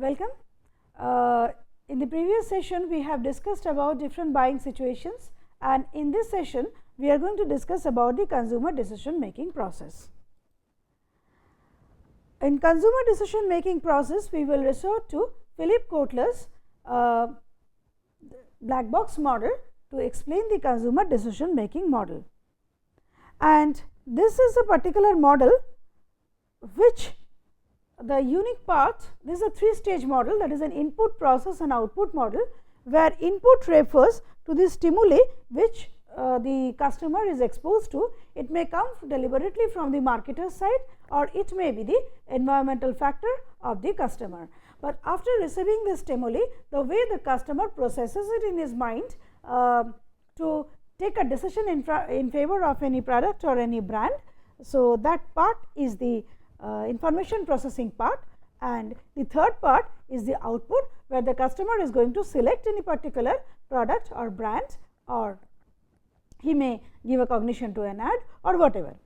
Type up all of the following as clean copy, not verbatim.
Welcome. In the previous session we have discussed about different buying situations, and in this session we are going to discuss about the consumer decision making process. In consumer decision making process we will resort to Philip Kotler's black box model to explain the consumer decision making model, and this is a particular model which the unique part, this is a 3-stage model, that is an input, process and output model, where input refers to the stimuli which the customer is exposed to. It may come deliberately from the marketer's side, or it may be the environmental factor of the customer. But after receiving the stimuli, the way the customer processes it in his mind to take a decision in favor of any product or any brand. So, that part is the information processing part, and the third part is the output, where the customer is going to select any particular product or brand, or he may give a cognition to an ad or whatever.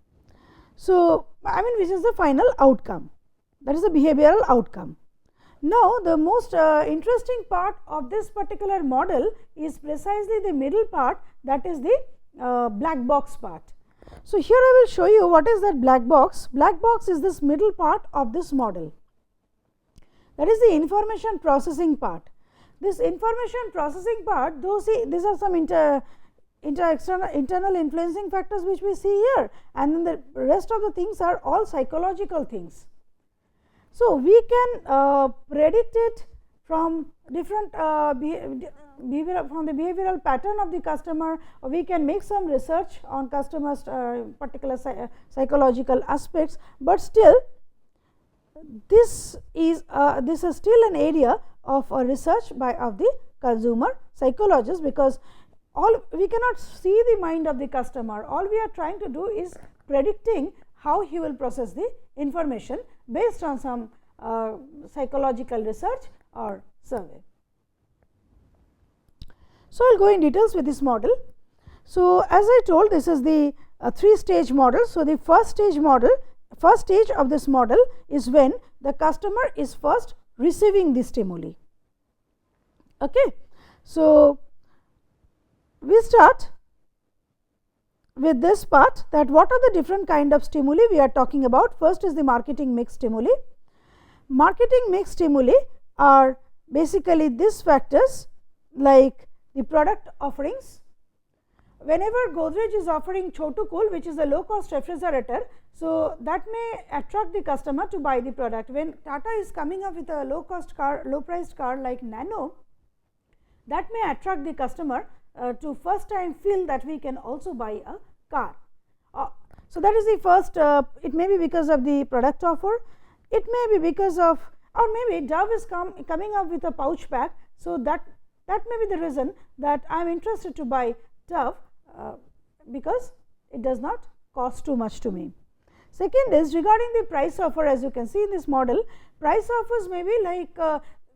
So, I mean, which is the final outcome, that is the behavioral outcome. Now, the most interesting part of this particular model is precisely the middle part, that is the black box part. So, here I will show you what is that black box. Black box is this middle part of this model, that is the information processing part. This information processing part, though see these are some internal influencing factors which we see here, and then the rest of the things are all psychological things. So, we can predict it from different from the behavioral pattern of the customer, or we can make some research on customers particular psychological aspects, but still this is still an area of research by of the consumer psychologists, because we cannot see the mind of the customer. All we are trying to do is predicting how he will process the information based on some psychological research or survey. So, I will go in details with this model. So, as I told, this is the 3-stage model. So, the first stage of this model is when the customer is first receiving the stimuli. Okay. So, we start with this part, that what are the different kind of stimuli we are talking about. First is the marketing mix stimuli. Marketing mix stimuli are basically these factors like the product offerings. Whenever Godrej is offering Chotu Cool, which is a low cost refrigerator, so that may attract the customer to buy the product. When Tata is coming up with a low cost car, low priced car like Nano, that may attract the customer to first time feel that we can also buy a car. So, that is the first, it may be because of the product offer, it may be because of, or maybe Dove is coming up with a pouch pack. So, that may be the reason that I am interested to buy Dove because it does not cost too much to me. Second is regarding the price offer. As you can see in this model, price offers may be like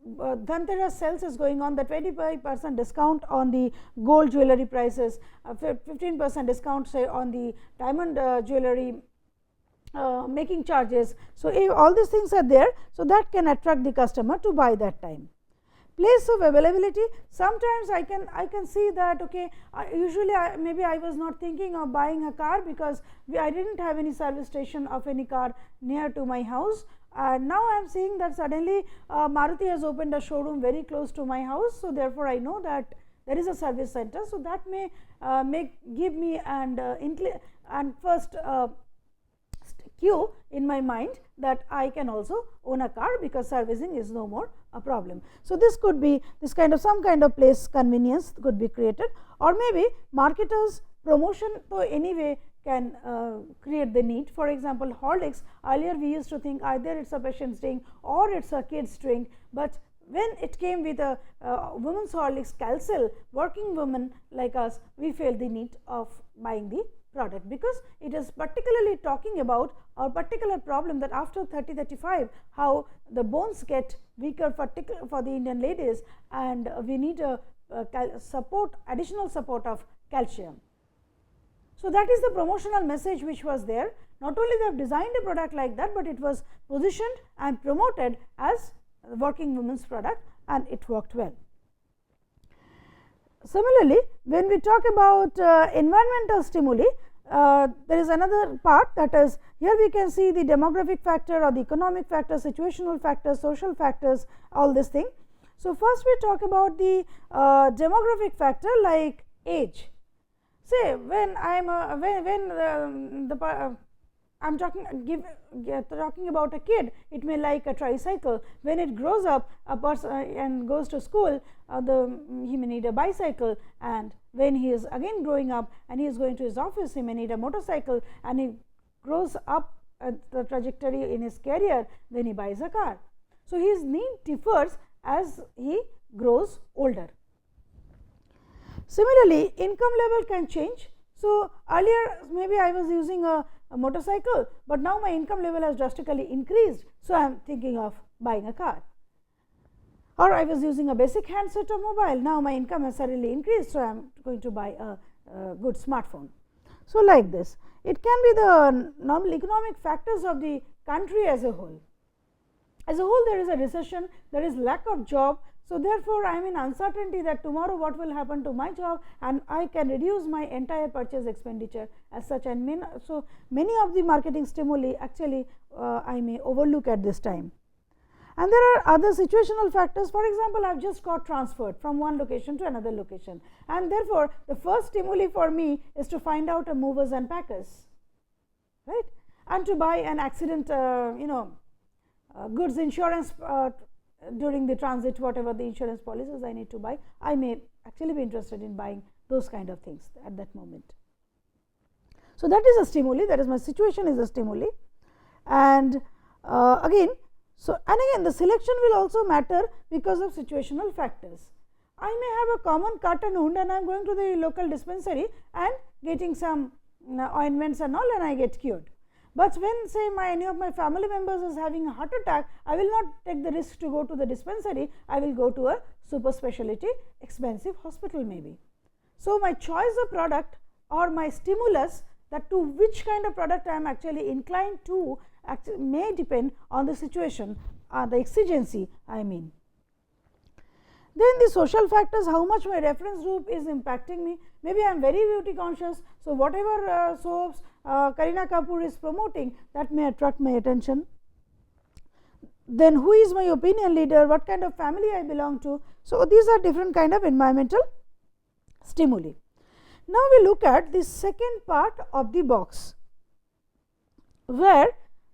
Dhanteras sales is going on, the 25% discount on the gold jewelry prices, 15% discount say on the diamond jewelry making charges. So, if all these things are there, so that can attract the customer to buy that time. Place of availability, sometimes I can see that okay, usually maybe I was not thinking of buying a car because I did not have any service station of any car near to my house, and now I am seeing that suddenly Maruti has opened a showroom very close to my house. So, therefore, I know that there is a service center. So, that may give me and first cue in my mind that I can also own a car because servicing is no more a problem. So, this could be this kind of some kind of place convenience could be created, or maybe marketers promotion so anyway can create the need. For example, Horlicks, earlier we used to think either it is a patient's drink or it is a kid's drink, but when it came with a women's Horlicks Calcil, working women like us, we felt the need of buying the product, because it is particularly talking about a particular problem that after 30-35 how the bones get weaker for the Indian ladies, and we need a additional support of calcium. So, that is the promotional message which was there. Not only they have designed a product like that, but it was positioned and promoted as working woman's product, and it worked well. Similarly, when we talk about environmental stimuli, there is another part, that is, here we can see the demographic factor or the economic factor, situational factors, social factors, all this thing. So, first we talk about the demographic factor like age. Say when I am I am talking about a kid, it may like a tricycle. When it grows up a person and goes to school, he may need a bicycle, and when he is again growing up and he is going to his office, he may need a motorcycle, and he grows up the trajectory in his career, then he buys a car. So, his need differs as he grows older. Similarly, income level can change. So, earlier maybe I was using a motorcycle, but now my income level has drastically increased. So, I am thinking of buying a car, or I was using a basic handset or mobile, now my income has suddenly increased. So, I am going to buy a good smartphone. So, like this, it can be the normal economic factors of the country as a whole. As a whole, there is a recession, there is lack of job. So, therefore, I am in uncertainty that tomorrow what will happen to my job, and I can reduce my entire purchase expenditure as such, and so many of the marketing stimuli actually I may overlook at this time. And there are other situational factors. For example, I have just got transferred from one location to another location, and therefore, the first stimuli for me is to find out a movers and packers, right, and to buy an accident goods insurance during the transit, whatever the insurance policies I need to buy, I may actually be interested in buying those kind of things at that moment. So, that is a stimuli, that is my situation is a stimuli, and again the selection will also matter because of situational factors. I may have a common cut and wound, and I am going to the local dispensary and getting some ointments and all, and I get cured. But when say any of my family members is having a heart attack, I will not take the risk to go to the dispensary, I will go to a super specialty expensive hospital maybe. So, my choice of product or my stimulus, that to which kind of product I am actually inclined to may depend on the situation, the exigency I mean. Then the social factors, how much my reference group is impacting me. Maybe I am very beauty conscious. So, whatever soaps Kareena Kapoor is promoting, that may attract my attention. Then who is my opinion leader, what kind of family I belong to. So, these are different kind of environmental stimuli. Now, we look at the second part of the box, where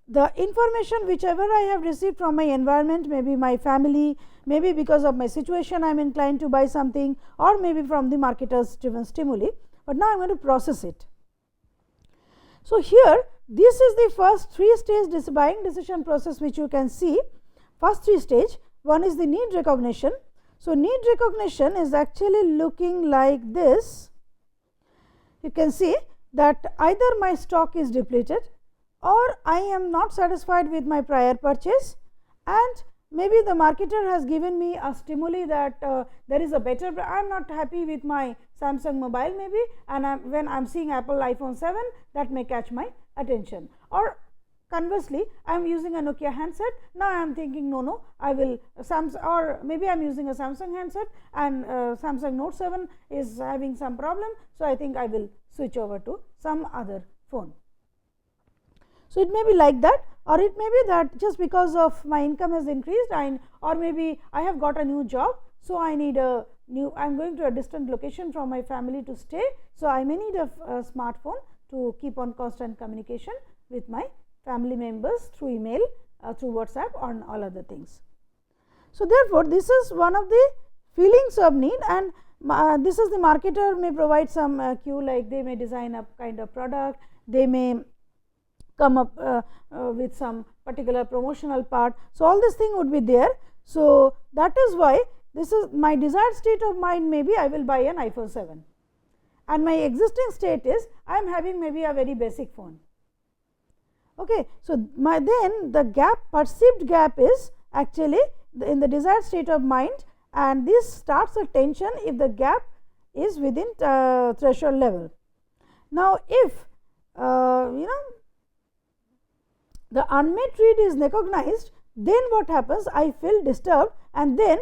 the information whichever I have received from my environment, maybe my family, maybe because of my situation I am inclined to buy something, or maybe from the marketers driven stimuli, but now I am going to process it. So, here this is the first 3-stage buying decision process which you can see. First 3 stage, one is the need recognition. So, need recognition is actually looking like this. You can see that either my stock is depleted, or I am not satisfied with my prior purchase, and maybe the marketer has given me a stimuli that there is a better, I am not happy with my Samsung mobile maybe, and when I am seeing Apple iPhone 7, that may catch my attention. Or conversely, I am using a Nokia handset, now I am thinking no, I will or maybe I am using a Samsung handset and Samsung Note 7 is having some problem. So, I think I will switch over to some other phone. So, it may be like that, or it may be that just because of my income has increased, or maybe I have got a new job. So, I need a new, I am going to a distant location from my family to stay. So, I may need a smartphone to keep on constant communication with my family members through email, through WhatsApp, or all other things. So, therefore, this is one of the feelings of need, and this is the marketer may provide some cue, like they may design a kind of product, they may come up with some particular promotional part. So, all this thing would be there. So, that is why this is my desired state of mind, maybe I will buy an iPhone 7, and my existing state is I am having maybe a very basic phone. Okay. So, then the gap, perceived gap, is actually in the desired state of mind, and this starts a tension if the gap is within threshold level. Now, if the unmet need is recognized, then what happens, I feel disturbed, and then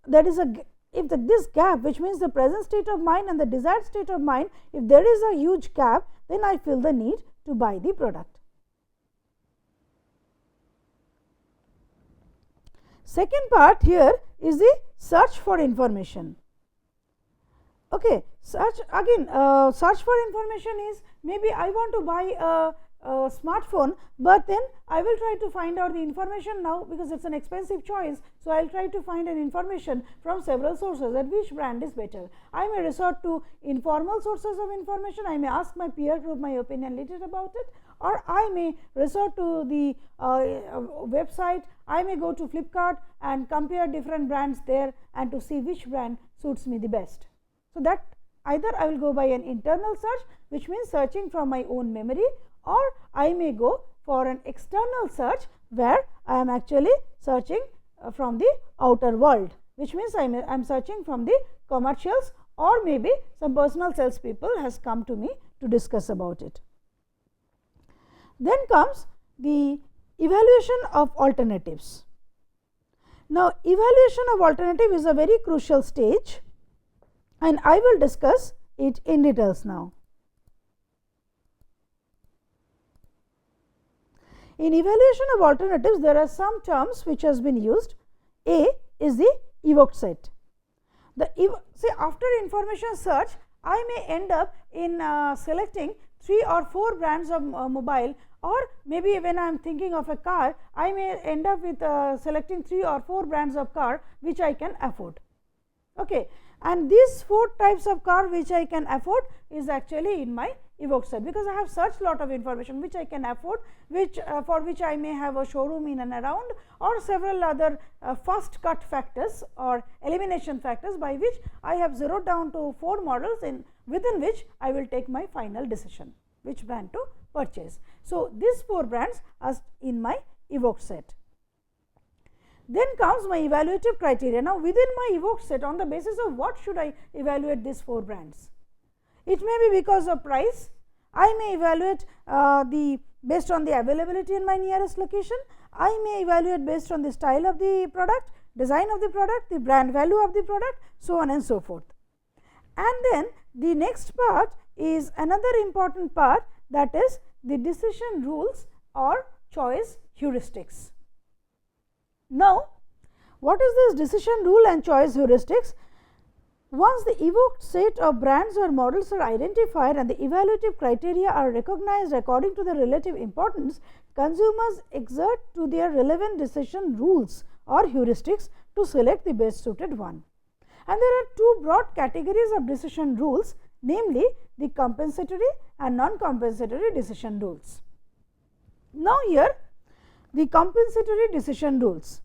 there is a, if this gap, which means the present state of mind and the desired state of mind, if there is a huge gap, then I feel the need to buy the product. Second part here is the search for information. Okay, search again, search for information is, maybe I want to buy a smartphone, but then I will try to find out the information now, because it is an expensive choice. So, I will try to find an information from several sources that which brand is better. I may resort to informal sources of information, I may ask my peer group my opinion later about it, or I may resort to the website, I may go to Flipkart and compare different brands there and to see which brand suits me the best. So, that either I will go by an internal search, which means searching from my own memory, or I may go for an external search where I am actually searching from the outer world, which means I am searching from the commercials, or maybe some personal salespeople has come to me to discuss about it. Then comes the evaluation of alternatives. Now, evaluation of alternative is a very crucial stage, and I will discuss it in details now. In evaluation of alternatives, there are some terms which has been used. A is the evoked set. See, after information search, I may end up in selecting 3 or 4 brands of mobile, or maybe when I am thinking of a car, I may end up with selecting 3 or 4 brands of car which I can afford. Okay. And these 4 types of car which I can afford is actually in my evoked set, because I have searched lot of information which I can afford, which for which I may have a showroom in and around, or several other first cut factors or elimination factors by which I have zeroed down to 4 models within which I will take my final decision which brand to purchase. So, these 4 brands are in my evoked set. Then comes my evaluative criteria. Now, within my evoked set, on the basis of what should I evaluate these 4 brands? It may be because of price, I may evaluate based on the availability in my nearest location, I may evaluate based on the style of the product, design of the product, the brand value of the product, so on and so forth. And then the next part is another important part, that is the decision rules or choice heuristics. Now, what is this decision rule and choice heuristics? Once the evoked set of brands or models are identified and the evaluative criteria are recognized according to their relative importance, consumers exert to their relevant decision rules or heuristics to select the best suited one. And there are 2 broad categories of decision rules, namely the compensatory and non-compensatory decision rules. Now, here the compensatory decision rules.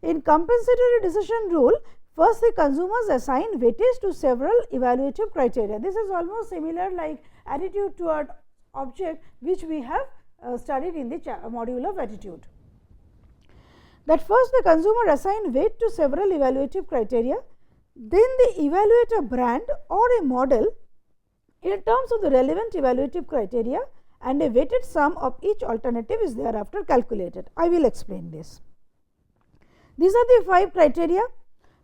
In compensatory decision rule, first the consumers assign weightage to several evaluative criteria. This is almost similar like attitude toward object, which we have studied in the module of attitude. That first the consumer assign weight to several evaluative criteria, then they evaluate a brand or a model in terms of the relevant evaluative criteria, and a weighted sum of each alternative is thereafter calculated. I will explain this. These are the 5 criteria.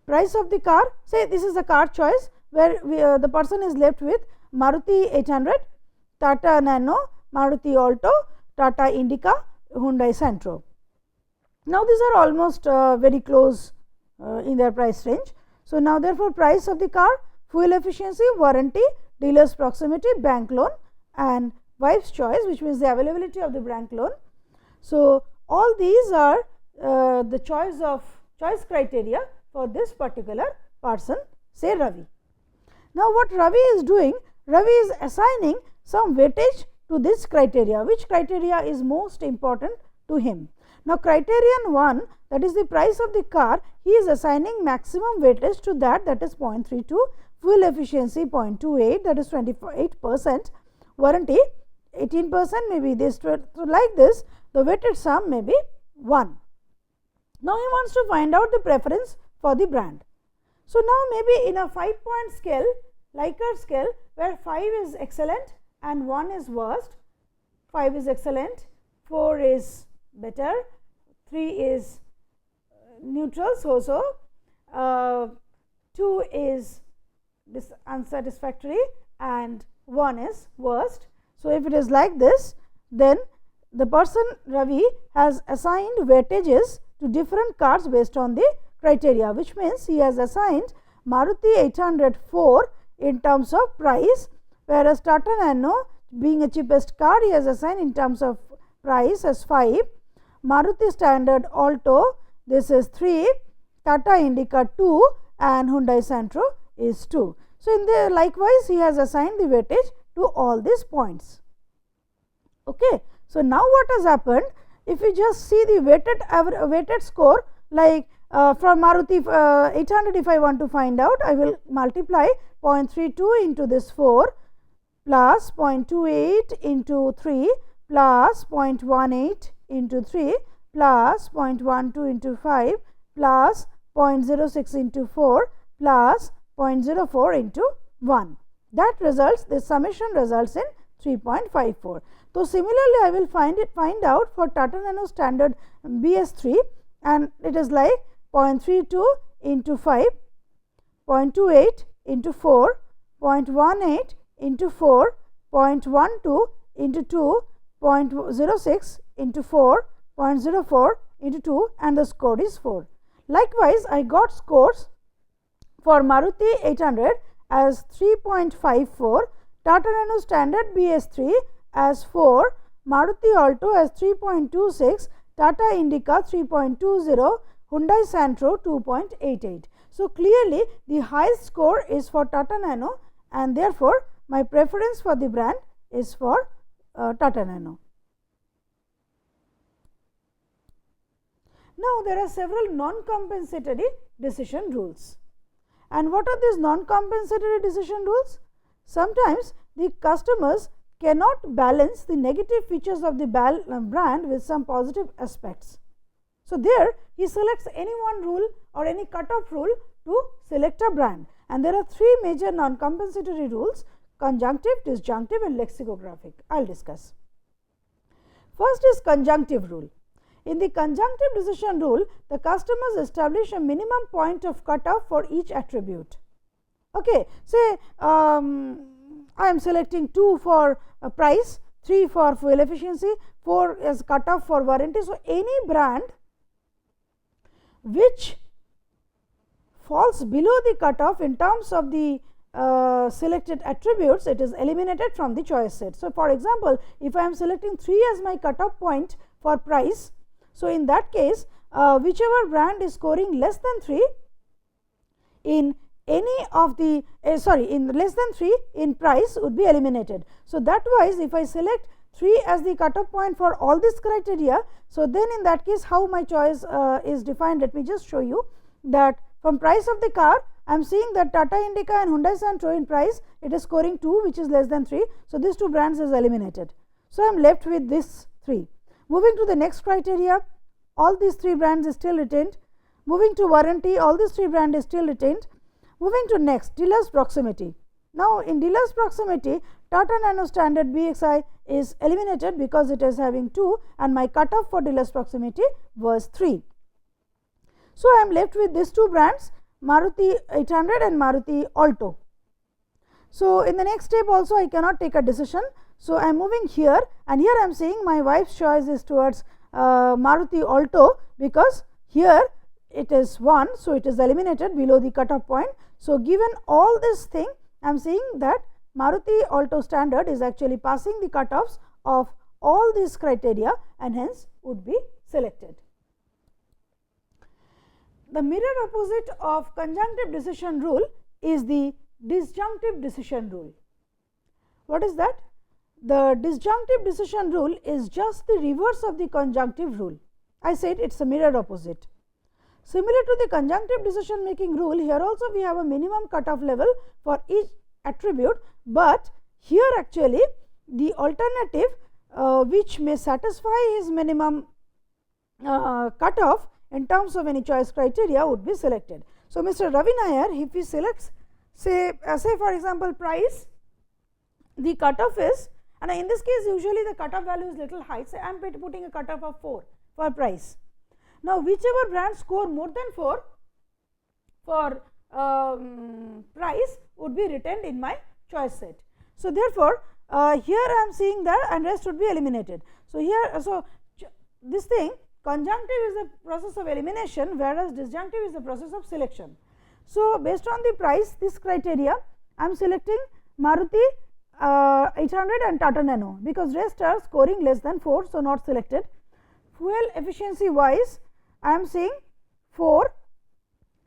Price of the car, say this is a car choice where the person is left with Maruti 800, Tata Nano, Maruti Alto, Tata Indica, Hyundai Santro. Now, these are almost very close in their price range. So, now therefore, price of the car, fuel efficiency, warranty, dealer's proximity, bank loan, and wife's choice, which means the availability of the bank loan. So, all these are the choice criteria for this particular person, say Ravi. Now, what Ravi is doing? Ravi is assigning some weightage to this criteria, which criteria is most important to him. Now, criterion 1, that is the price of the car, he is assigning maximum weightage to that is 0.32, fuel efficiency 0.28, that is 28%, warranty 18%, maybe this. So, like this the weighted sum may be 1. Now, he wants to find out the preference for the brand. So, now maybe in a 5-point scale, Likert scale, where 5 is excellent and 1 is worst, 5 is excellent, 4 is better, 3 is neutral. So 2 is this unsatisfactory and 1 is worst. So, if it is like this, then the person Ravi has assigned weightages to different cars based on the criteria, which means he has assigned Maruti 800 4 in terms of price, whereas Tata Nano, being a cheapest car, he has assigned in terms of price as 5, Maruti Standard Alto, this is 3, Tata Indica 2 and Hyundai Santro is 2. So, in the likewise he has assigned the weightage to all these points. Okay. So, now what has happened, if you just see the weighted score, like from Maruti 800, if I want to find out, I will multiply 0.32 into this 4 plus 0.28 into 3 plus 0.18 into 3 plus 0.12 into 5 plus 0.06 into 4 plus 0.04 into 1. That results, this summation results in 3.54. So, similarly, I will find out for Tata Nano Standard BS3, and it is like 0.32 into 5, 0.28 into 4, 0.18 into 4, 0.12 into 2, 0.06 into 4, 0.04 into 2, and the score is 4. Likewise, I got scores for Maruti 800 as 3.54, Tata Nano Standard BS3 as 4, Maruti Alto as 3.26, Tata Indica 3.20, Hyundai Santro 2.88. So, clearly the highest score is for Tata Nano, and therefore, my preference for the brand is for Tata Nano. Now, there are several non-compensatory decision rules. And what are these non-compensatory decision rules? Sometimes the customers cannot balance the negative features of the brand with some positive aspects. So, there he selects any one rule or any cutoff rule to select a brand, and there are 3 major non-compensatory rules: conjunctive, disjunctive and lexicographic. I will discuss. First is conjunctive rule. In the conjunctive decision rule, the customers establish a minimum point of cutoff for each attribute. Okay, say I am selecting 2 for price, 3 for fuel efficiency, 4 as cutoff for warranty. So, any brand which falls below the cutoff in terms of the selected attributes, it is eliminated from the choice set. So, for example, if I am selecting 3 as my cutoff point for price, so in that case whichever brand is scoring less than 3 in any of the in less than 3 in price would be eliminated. So, that wise if I select 3 as the cutoff point for all this criteria, so then in that case how my choice is defined. Let me just show you that from price of the car I am seeing that Tata Indica and Hyundai Santro in price it is scoring 2 which is less than 3. So, these 2 brands is eliminated. So, I am left with this 3. Moving to the next criteria, all these 3 brands is still retained. Moving to warranty, all these 3 brands is still retained. Moving to next, dealer's proximity. Now, in dealer's proximity, Tata Nano Standard BXI is eliminated because it is having 2 and my cutoff for dealer's proximity was 3. So, I am left with these 2 brands, Maruti 800 and Maruti Alto. So, in the next step also I cannot take a decision. So, I am moving here, and here I am saying my wife's choice is towards Maruti Alto, because here it is 1. So, it is eliminated below the cutoff point. So, given all this thing, I am saying that Maruti Alto Standard is actually passing the cutoffs of all these criteria and hence would be selected. The mirror opposite of conjunctive decision rule is the disjunctive decision rule. What is that? The disjunctive decision rule is just the reverse of the conjunctive rule. I said it is a mirror opposite. Similar to the conjunctive decision making rule, here also we have a minimum cutoff level for each attribute, but here actually the alternative which may satisfy his minimum cutoff in terms of any choice criteria would be selected. So, Mr. Ravi Nair, if he selects say for example price, the cutoff is, and in this case usually the cutoff value is little high, say I am putting a cutoff of 4 for price. Now, whichever brands score more than 4 for price would be retained in my choice set. So, therefore, here I am seeing that and rest would be eliminated. So, here this thing conjunctive is a process of elimination, whereas disjunctive is a process of selection. So, based on the price, this criteria I am selecting Maruti 800 and Tata Nano, because rest are scoring less than 4. So, not selected. Fuel efficiency wise I am saying 4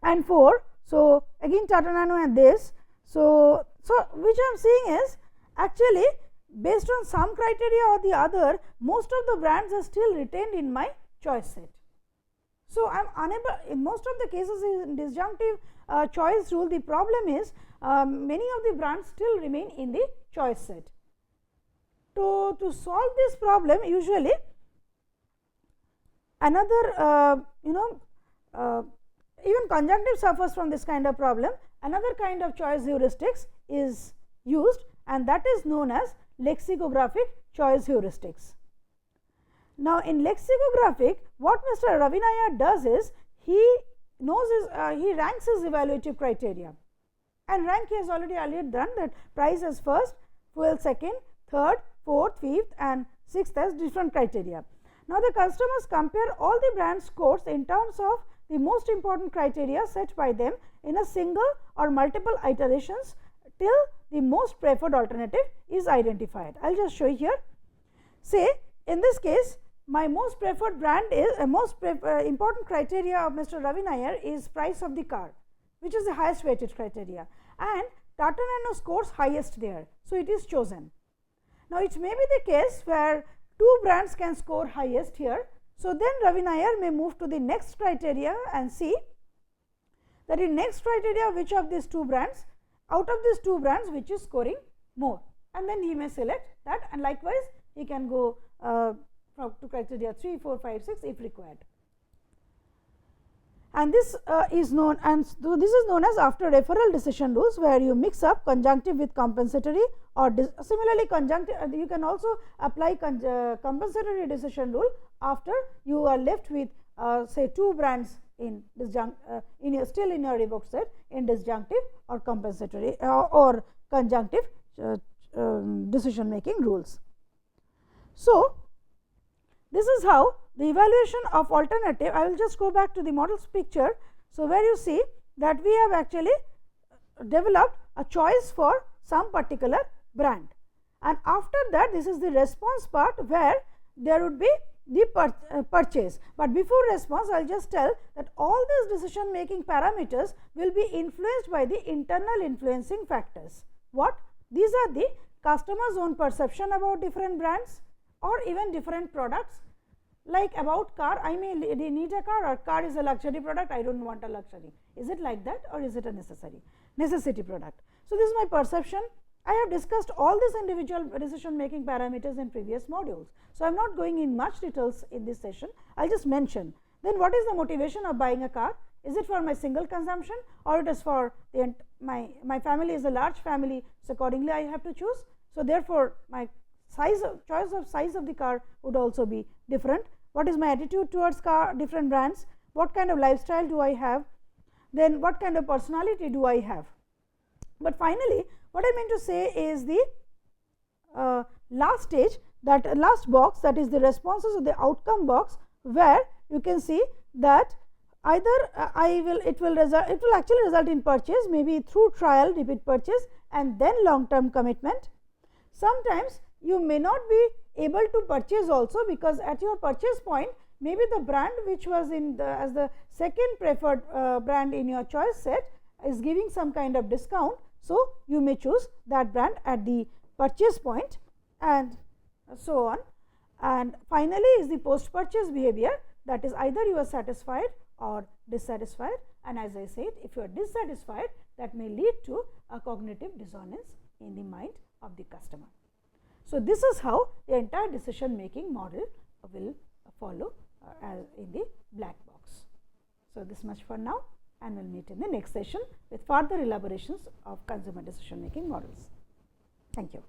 and 4. So, again Tata Nano and this. So, which I am saying is actually based on some criteria or the other, most of the brands are still retained in my choice set. So, I am unable, in most of the cases in disjunctive choice rule, the problem is many of the brands still remain in the choice set. To solve this problem, usually another even conjunctive suffers from this kind of problem. Another kind of choice heuristics is used, and that is known as lexicographic choice heuristics. Now, in lexicographic, what Mr. Ravi Nair does is he knows he ranks his evaluative criteria, and rank he has already earlier done that price as first, fuel second, third, fourth, fifth and sixth as different criteria. Now, the customers compare all the brand scores in terms of the most important criteria set by them in a single or multiple iterations till the most preferred alternative is identified. I will just show you here. Say in this case, my most preferred brand is most important criteria of Mr. Ravi Nair is price of the car, which is the highest weighted criteria, and Tata Nano scores highest there. So, it is chosen. Now, it may be the case where 2 brands can score highest here. So, then Ravi Nair may move to the next criteria and see that in next criteria which of these 2 brands, out of these 2 brands which is scoring more, and then he may select that, and likewise he can go to criteria 3, 4, 5, 6 if required. And this is known, and so this is known as after referral decision rules, where you mix up conjunctive with compensatory, or similarly conjunctive you can also apply compensatory decision rule after you are left with say 2 brands in still in your revoked set in disjunctive or compensatory or conjunctive decision making rules. So, this is how the evaluation of alternative. I will just go back to the models picture. So, where you see that we have actually developed a choice for some particular brand, and after that this is the response part where there would be the purchase. But before response, I will just tell that all these decision making parameters will be influenced by the internal influencing factors. What? These are the customer's own perception about different brands or even different products. Like about car, I may need a car, or car is a luxury product, I do not want a luxury. Is it like that, or is it a necessity product? So, this is my perception. I have discussed all these individual decision making parameters in previous modules. So, I am not going in much details in this session, I will just mention. Then what is the motivation of buying a car? Is it for my single consumption, or it is for the my family is a large family, so accordingly I have to choose. So, therefore, my choice of the car would also be different. What is my attitude towards different brands? What kind of lifestyle do I have? Then what kind of personality do I have? But finally, what I meant to say is the last stage, that last box, that is the responses of the outcome box, where you can see that either it will actually result in purchase, maybe through trial, repeat purchase, and then long term commitment. Sometimes you may not be able to purchase also, because at your purchase point maybe the brand which was as the second preferred brand in your choice set is giving some kind of discount. So, you may choose that brand at the purchase point, and so on. And finally, is the post purchase behavior, that is either you are satisfied or dissatisfied, and as I said, if you are dissatisfied, that may lead to a cognitive dissonance in the mind of the customer. So, this is how the entire decision making model will follow in the black box. So, this much for now, and we will meet in the next session with further elaborations of consumer decision making models. Thank you.